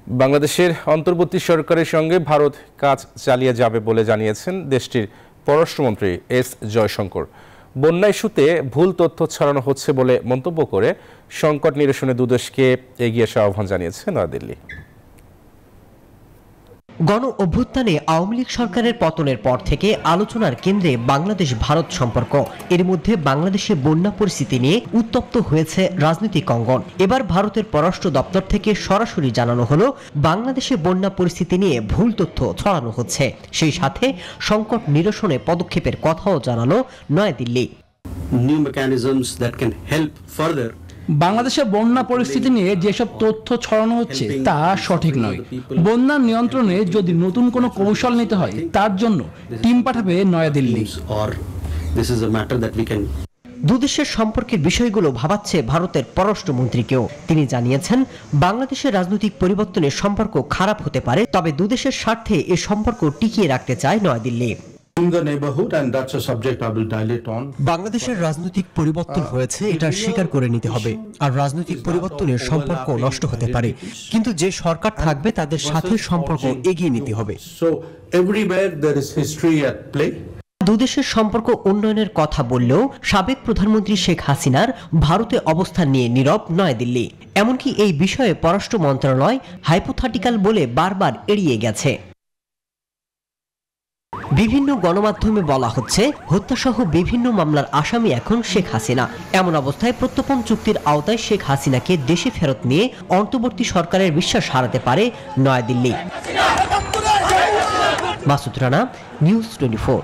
বাংলাদেশের অন্তর্বর্তী সরকারের সঙ্গে ভারত কাজ চালিয়ে যাবে বলে জানিয়েছেন দেশটির পররাষ্ট্রমন্ত্রী এস জয়শঙ্কর। বন্যা ইস্যুতে ভুল তথ্য ছড়ানো হচ্ছে বলে মন্তব্য করে সংকট নিরসনে দুদেশকে এগিয়ে আসার আহ্বান জানিয়েছে নয়াদিল্লি। গণ অভ্যুত্থানে আওয়ামী লীগ সরকারের পতনের পর থেকে আলোচনার কেন্দ্রে বাংলাদেশ ভারত সম্পর্ক। এর মধ্যে বাংলাদেশে বন্যা পরিস্থিতি নিয়ে উত্তপ্ত হয়েছে রাজনৈতিক অঙ্গন। এবার ভারতের পররাষ্ট্র দপ্তর থেকে সরাসরি জানানো হলো বাংলাদেশে বন্যা পরিস্থিতি নিয়ে ভুল তথ্য ছড়ানো হচ্ছে। সেই সাথে সংকট নিরসনে পদক্ষেপের কথাও জানালো New Delhi. New mechanisms that can help further বাংলাদেশের বন্যা পরিস্থিতি নিয়ে যেসব তথ্য ছড়ানো হচ্ছে তা সঠিক নয়। বন্যা নিয়ন্ত্রণে যদি নতুন কোনো কৌশল নিতে হয় তার জন্য টিম পাঠাবে নয়াদিল্লি। দুদেশের সম্পর্কের বিষয়গুলো ভাবাচ্ছে ভারতের পররাষ্ট্রমন্ত্রীকেও। তিনি জানিয়েছেন, বাংলাদেশের রাজনৈতিক পরিবর্তনের সম্পর্ক খারাপ হতে পারে, তবে দুদেশের স্বার্থে এ সম্পর্ক টিকিয়ে রাখতে চায় নয়াদিল্লি। বাংলাদেশের রাজনৈতিক পরিবর্তন হয়েছে, এটা স্বীকার করে নিতে হবে। আর রাজনৈতিক পরিবর্তনের সম্পর্ক নষ্ট হতে পারে, কিন্তু যে সরকার থাকবে তাদের সাথে সম্পর্ক এগিয়ে নিতে হবে। দুদেশের সম্পর্ক উন্নয়নের কথা বললেও সাবেক প্রধানমন্ত্রী শেখ হাসিনার ভারতে অবস্থান নিয়ে নীরব নয়াদিল্লি। এমনকি এই বিষয়ে পররাষ্ট্র মন্ত্রণালয় হাইপোথেটিক্যাল বলে বারবার এড়িয়ে গেছে। বিভিন্ন গণমাধ্যমে বলা হচ্ছে, হত্যাসহ বিভিন্ন মামলার আসামি এখন শেখ হাসিনা। এমন অবস্থায় প্রত্যর্পণ চুক্তির আওতায় শেখ হাসিনাকে দেশে ফেরত নিয়ে অন্তর্বর্তী সরকারের বিশ্বাস হারাতে পারে নয়াদিল্লি। মাসুদ রানা, নিউজ 24।